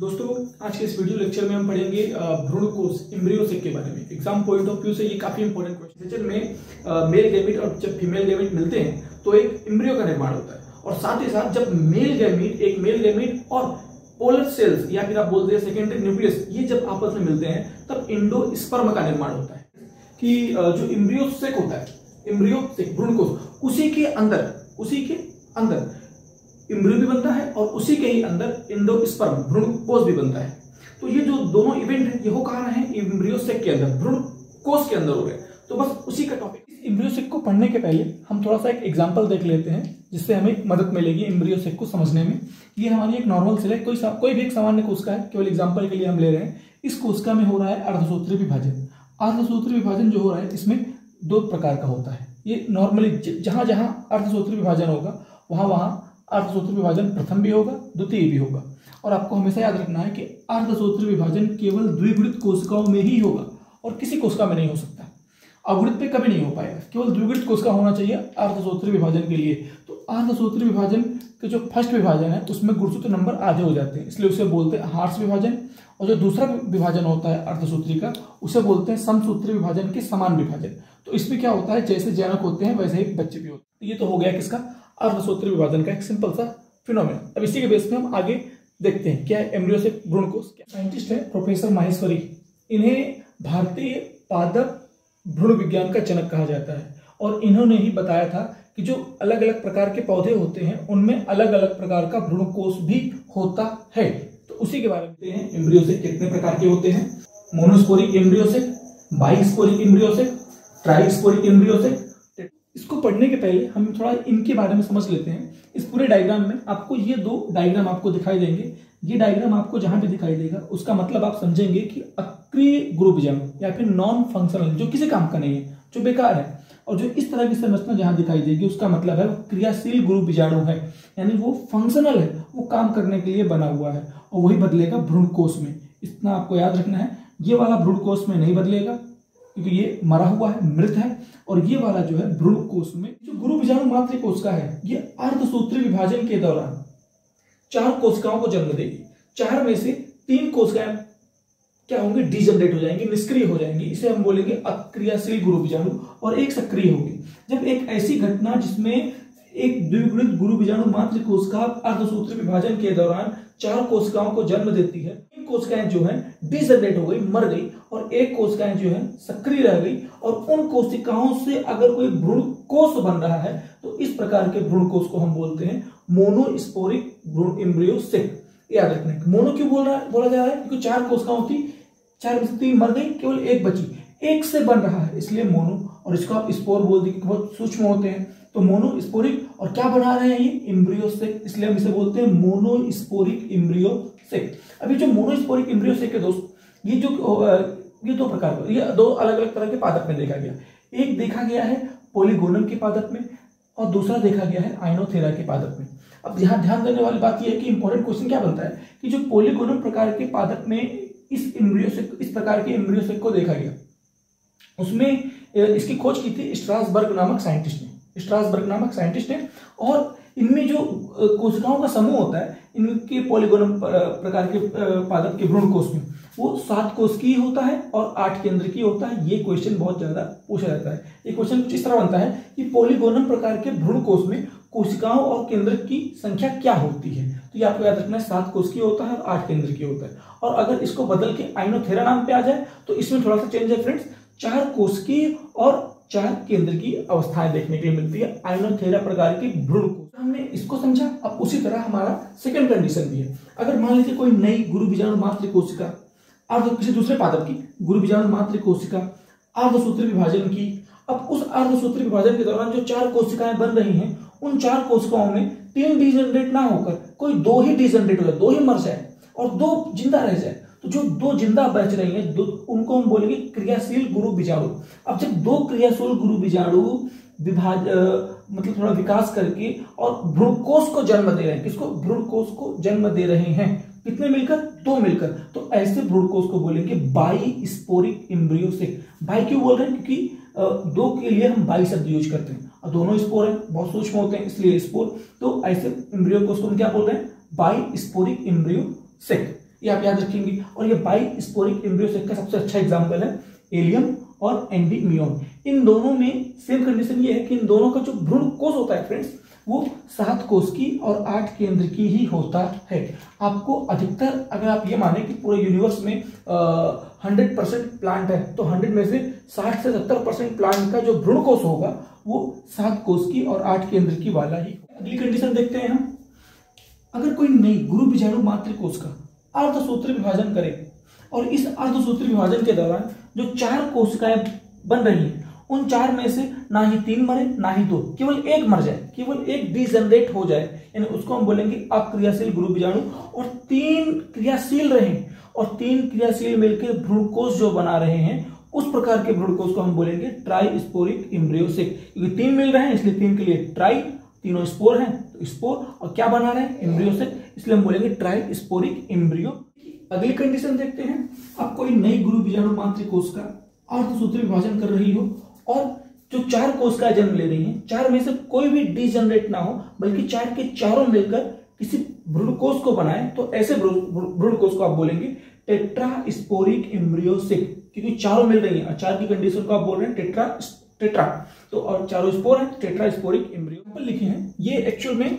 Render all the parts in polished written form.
दोस्तों आज के इस वीडियो लेक्चर में हम पढ़ेंगे भ्रूणकोश एम्ब्रियोसेक के बारे में। एग्जाम पॉइंट ऑफ व्यू से ये काफी इंपॉर्टेंट क्वेश्चन में मेल गैमीट और जब फीमेल गैमीट मिलते हैं तो एक एम्ब्रियो का निर्माण होता है, और साथ ही साथ जब एक मेल गैमीट और पोलर सेल्स या फिर आप बोलते हैं सेकेंडरी न्यूक्लियस, ये जब आपस में मिलते हैं तब इंडोस्पर्म का निर्माण होता है। कि जो एम्ब्रियोसेक होता है, एम्ब्रियोसेक भ्रूणकोश, उसी के अंदर एम्ब्रियो भी बनता है और उसी के ही अंदर इंडोस्पर्म भ्रूणकोश भी बनता है। तो ये जो दोनों इवेंट है ये हो कहाँ रहे हैं, एम्ब्रियोसेक के अंदर, भ्रूणकोश के अंदर हो रहे हैं। तो बस उसी का टॉपिक। इस एम्ब्रियोसेक को पढ़ने के पहले हम थोड़ा सा एक एग्जांपल देख लेते हैं जिससे हमें मदद मिलेगी एम्ब्रियोसेक को समझने में। ये हमारी एक नॉर्मल सेल है, कोई भी एक सामान्य कोशिका है, केवल एग्जाम्पल के लिए हम ले रहे हैं। इस कोशिका में हो रहा है अर्धसूत्री विभाजन। अर्धसूत्री विभाजन जो हो रहा है इसमें दो प्रकार का होता है। ये नॉर्मली जहां जहां अर्धसूत्री विभाजन होगा वहां अर्धसूत्री विभाजन प्रथम भी होगा, द्वितीय भी होगा। और आपको हमेशा याद रखना है कि अर्धसूत्री विभाजन केवल द्विगुणित कोशिकाओं में ही होगा और किसी कोशिका में नहीं हो सकता। अगुणित पे कभी नहीं हो पाएगा, केवल द्विगुणित कोशिका होना चाहिए अर्धसूत्री विभाजन के लिए। तो अर्धसूत्री विभाजन के जो फर्स्ट विभाजन है उसमें गुणसूत्र नंबर आधे हो जाते हैं, इसलिए उसे बोलते हैं हार्स विभाजन। और जो दूसरा विभाजन होता है अर्धसूत्री का, उसे बोलते हैं समसूत्री विभाजन के समान विभाजन। तो इसमें क्या होता है, जैसे जनक होते हैं वैसे ही बच्चे भी होते हैं। ये तो हो गया किसका, अर्धसूत्री विभाजन का एक सिंपल सा फिनोमेना। अब इसी के बेस में हम आगे देखते हैं क्या है एम्ब्रियोसेक भ्रूणकोश। साइंटिस्ट है प्रोफेसर माहेश्वरी, इन्हें भारतीय पादप भ्रूण विज्ञान का जनक कहा जाता है। और इन्होंने ही बताया था कि जो अलग अलग प्रकार के पौधे होते हैं उनमें अलग अलग प्रकार का भ्रूणकोश भी होता है। तो उसी के बारे में देखते हैं एम्ब्रियोसेक कितने प्रकार के होते हैं। Monosporic embryo sac, bisporic embryo sac, trisporic embryo sac. इसको पढ़ने के पहले हम थोड़ा इनके बारे में समझ लेते हैं। इस पूरे डायग्राम में आपको ये दो डायग्राम आपको दिखाई देंगे। ये डायग्राम आपको जहां भी दिखाई देगा उसका मतलब आप समझेंगे कि अक्रिय गुरु बीजाणु या फिर नॉन फंक्शनल, जो किसी काम का नहीं है, जो बेकार है। और जो इस तरह की संरचना जहां दिखाई देगी उसका मतलब है वो क्रियाशील गुरु बीजाणु है, यानी वो फंक्शनल है, वो काम करने के लिए बना हुआ है और वही बदलेगा भ्रूणकोश में। इतना आपको याद रखना है। ये वाला भ्रूणकोश में नहीं बदलेगा क्योंकि ये मरा हुआ है, मृत है। और ये वाला जो है भ्रूणकोश में, जो गुरु बीजाणु मात्र कोशिका है, ये अर्धसूत्री विभाजन के दौरान 4 कोशिकाओं को जन्म देगी। 4 में से 3 कोशिकाएं क्या होंगी, डीजनरेट हो जाएंगी, निष्क्रिय हो जाएंगी। इसे हम बोलेंगे अक्रियाशील गुरु बीजाणु, और एक सक्रिय होगी। जब एक ऐसी घटना जिसमें एक द्विगुणित गुरु बीजाणु मात्र कोशिका अर्धसूत्री विभाजन के दौरान 4 कोशिकाओं को जन्म देती है, 3 कोशिकाएं जो है डीजनरेट हो गई, मर गई, और एक कोशिकाएं जो है सक्रिय रह गई। और उन कोशिकाओं से अगर कोई भ्रूणकोश बन रहा है तो इस प्रकार के भ्रूणकोश को हम बोलते हैं मोनोस्पोरिक भ्रूण एम्ब्रियोसेक। याद रखना है मोनो क्यों बोला जा रहा है, क्योंकि 4 कोशिकाओं थी, 4 में से 3 मर गई, केवल एक बची, एक से बन रहा है, इसलिए मोनो। और इसको आप स्पोर बोल दी, बहुत सूक्ष्म होते हैं, तो मोनोस्पोरिक। और क्या बना रहे हैं ये, एम्ब्रियोसेक, इसलिए हम इसे बोलते हैं मोनोस्पोरिक एम्ब्रियोसेक। अभी जो मोनोस्पोरिक एम्ब्रियोसेक के दोस्त, ये 2 प्रकार का, ये 2 अलग अलग तरह के पादप में देखा गया। एक देखा गया है पॉलीगोनम के पादप में और दूसरा देखा गया है आइनोथेरा के पादप में। अब यहाँ ध्यान देने वाली बात यह है कि इंपॉर्टेंट क्वेश्चन क्या बनता है कि जो पॉलीगोनम प्रकार के पादप में इस प्रकार के एम्ब्रियोसेक को देखा गया, उसमें इसकी खोज की थी स्ट्रासबर्ग नामक साइंटिस्ट ने। और इनमें जो कोशिकाओं का समूह होता है इनके पॉलीगोनम प्रकार के पादप के भ्रूणकोश में, वो 7 कोशिकीय होता है और 8 केंद्रकीय होता है। ये क्वेश्चन बहुत ज्यादा पूछा जाता है। ये क्वेश्चन कुछ इस तरह बनता है कि पॉलीगोनम प्रकार के भ्रूणकोश में कोशिकाओं और केंद्र की संख्या क्या होती है। तो ये आपको याद रखना है, 7 कोशिकीय होता है और 8 केंद्रकीय होता है। और अगर इसको बदल के आइनोथेरा नाम पे आ जाए तो इसमें थोड़ा सा चेंज है फ्रेंड्स, 4 कोशिकीय और 4 केंद्र की अवस्थाएं देखने के लिए मिलती है आइनोथेरा प्रकार के भ्रूणकोश। हमने इसको समझा। अब उसी तरह हमारा सेकंड कंडीशन भी है। अगर मान लीजिए कोई नई गुरु बीजाणु मात्र कोशिका किसी दूसरे पादप की गुरु बीजाणु मात्र कोशिका अर्धसूत्री विभाजन की, अब उस अर्धसूत्री विभाजन के दौरान जो 4 कोशिकाएं बन रही हैं, उन 4 कोशिकाओं में 3 डीजनरेट ना होकर कोई 2 ही डीजनरेट हो जाए, 2 ही मर जाए और 2 जिंदा रह जाए। तो जो 2 जिंदा बच रही हैं उनको हम बोलेंगे क्रियाशील गुरु बीजाणु। अब जब 2 क्रियाशील गुरु बीजाणु मतलब थोड़ा विकास करके और भ्रूणकोश को जन्म दे रहे हैं, किसको, भ्रूणकोश को जन्म दे रहे हैं, कितने मिलकर, 2 मिलकर, तो ऐसे भ्रूणकोश को बोलेंगे बाइस्पोरिक एम्ब्रियोसेक। बाई क्यों बोल रहे हैं, क्योंकि 2 के लिए हम बाई शब्द यूज करते हैं और दोनों स्पोर हैं, बहुत सूक्ष्म होते हैं, इसलिए स्पोर। तो ऐसे एम्ब्रियो कोश को हम क्या बोल रहे हैं, बाइस्पोरिक एम्ब्रियोसेक। ये आप याद रखेंगे। और ये बाइस्पोरिक एम्ब्रियोसेक का सबसे अच्छा एग्जाम्पल है एलियम और एंडीमियोन। इन दोनों में सेम कंडीशन ये है कि इन दोनों का जो भ्रूण कोष होता है फ्रेंड्स वो 7 कोष की और 8 केंद्र की ही होता है। आपको अधिकतर अगर आप ये माने कि पूरे यूनिवर्स में 100% प्लांट है तो 100 में से 60 से 70% प्लांट का जो भ्रूण कोष होगा वो 7 कोष की और 8 केंद्र की वाला ही। अगली कंडीशन देखते हैं हम, अगर कोई नई गुरु बीजाणु मातृ कोष का अर्धसूत्री विभाजन करे और इस अर्धसूत्री विभाजन के दौरान जो 4 कोशिकाएं बन रही हैं उन 4 में से ना ही 3 मरे ना ही 2, केवल 1 मर जाए, केवल 1 डिजनरेट हो जाए, यानी उसको हम बोलेंगे अक्रियाशील गुरु बीजाणु, और 3 क्रियाशील रहे और 3 क्रियाशील मिलकर भ्रूणकोष जो बना रहे हैं उस प्रकार के भ्रूणकोष को हम बोलेंगे ट्राइस्पोरिक एम्ब्रियोसेक। क्योंकि 3 मिल रहे हैं इसलिए 3 के लिए ट्राई, तीनों स्पोर हैं तो स्पोर, और क्या बना रहे हैं एम्ब्रियोसेक, इसलिए हम बोलेंगे ट्राइस्पोरिक एम्ब्रियो। अगली कंडीशन देखते हैं, अब कोई नई गुरु बीजाणु मातृ कोष का अर्धसूत्री विभाजन कर रही हो और जो 4 कोशिकाएं जन्म ले रही हैं, 4 में से कोई भी डिजनरेट ना हो बल्कि 4 के चारों मिलकर किसी भ्रूणकोष को बनाए, तो ऐसे भ्रूणकोष को आप बोलेंगे टेट्रास्पोरिक एम्ब्रियोसेक। क्योंकि चारों मिल रही हैं और 4 की कंडीशन को आप बोल रहे हैं टेट्रा, तो और चारों स्पोर हैं, टेट्रास्पोरिक एम्ब्रियो लिखे हैं। ये एक्चुअल में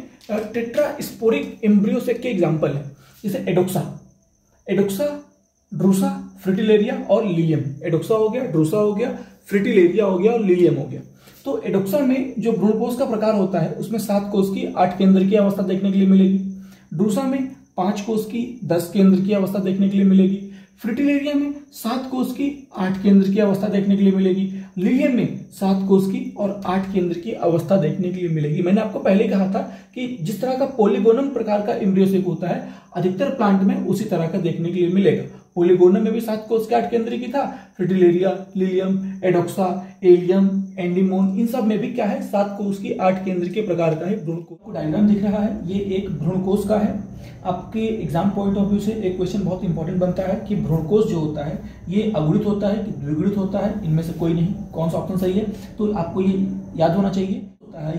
टेट्रास्पोरिक एम्ब्रियोसेक के एग्जांपल है, जैसे एडोक्सा, ड्रूसा, फ्रिटिलेरिया और लिलियम। एडोक्सा हो गया, ड्रूसा हो गया, फ्रिटिलेरिया हो गया और लिलियम हो गया। तो एडोक्सा में जो भ्रूणकोष का प्रकार होता है उसमें 7 कोष की 8 केंद्र की अवस्था देखने के लिए मिलेगी। ड्रूसा में 5 कोष की 10 केंद्र की अवस्था देखने के लिए मिलेगी। फ्रिटिलेरिया में 7 कोष की 8 केंद्र की अवस्था देखने के लिए मिलेगी। लिलियम में 7 कोष की और 8 केंद्र की अवस्था देखने के लिए मिलेगी। मैंने आपको पहले कहा था कि जिस तरह का पॉलीगोनम प्रकार का एम्ब्रियोसेक होता है अधिकतर प्लांट में उसी तरह का देखने के लिए मिलेगा। पॉलीगोनम में भी 7 कोष के 8 केंद्र की था, फ्रिटिलेरिया, लिलियम, एडोक्सा, एलियम, एंडीमोन, इन सब में भी क्या है 7 कोष की 8 केंद्र के प्रकार का है भ्रूणकोष। को डायग्राम दिख रहा है, ये एक भ्रूणकोष का है। आपके एग्जाम पॉइंट ऑफ व्यू से एक क्वेश्चन बहुत इंपॉर्टेंट बनता है कि भ्रूणकोष जो होता है ये अगुणित होता है कि द्विगुणित होता है, इनमें से कोई नहीं, कौन सा ऑप्शन सही है, तो आपको ये याद होना चाहिए।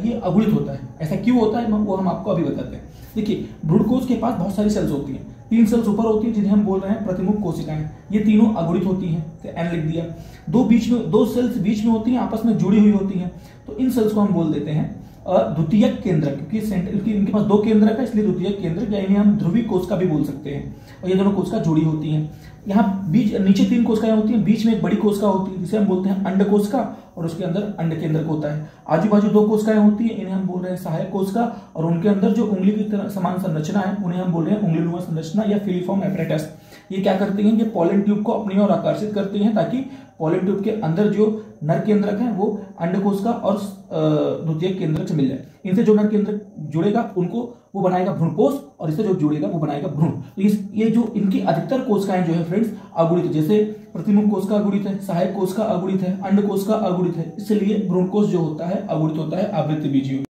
ये अगुणित होता है। ऐसा क्यों होता है वो हम आपको अभी बताते हैं। देखिए, भ्रूणकोष के पास बहुत सारी सेल्स होती हैं, 3 सेल्स ऊपर होती है जिन्हें हम बोल रहे हैं प्रतिमुख कोशिकाएं। ये तीनों अगुणित होती हैं, तो एन लिख दिया। 2 सेल्स बीच में होती हैं, आपस में जुड़ी हुई होती हैं, तो इन सेल्स को हम बोल देते हैं द्वितीयक केंद्रक, क्योंकि इनके पास 2 केंद्रक है इसलिए द्वितीयक केंद्रक, या इन्हें हम ध्रुवीय कोशिका भी बोल सकते हैं। और ये दोनों कोशिका जुड़ी होती हैं। यहाँ बीच नीचे 3 कोशिकाएं होती हैं, बीच में एक बड़ी कोशिका होती है जिसे हम बोलते हैं अंड कोशिका, और उसके अंदर अंड केंद्रक होता है। आजू बाजू 2 कोशिकाएं होती हैं, इन्हें हम बोल रहे हैं सहायक कोशिका, और उनके अंदर जो उंगली की तरह समान संरचना है उन्हें हम बोल रहे हैं उंगलीनुमा संरचना या फिलीफॉर्म एपरेटस। ये क्या करती हैं, ये पॉलन ट्यूब को अपनी ओर आकर्षित करती हैं ताकि पॉलन ट्यूब के अंदर जो नर केंद्रक है वो अंड कोशिका और द्वितीयक केंद्रक से मिल जाए। इनसे जो नर केंद्रक जुड़ेगा उनको वो बनाएगा भ्रूणकोष, और इससे जो जुड़ेगा वो बनाएगा भ्रूण। तो ये जो इनकी अधिकतर कोशिकाएं जो है फ्रेंड्स अगुणित, जैसे प्रतिमुख कोशिका अगुणित है, सहायक कोशिका अगुणित है, अंड कोशिका अगुणित है, इसलिए भ्रूणकोष जो होता है अगुणित होता है आवृत्ति बीजीय।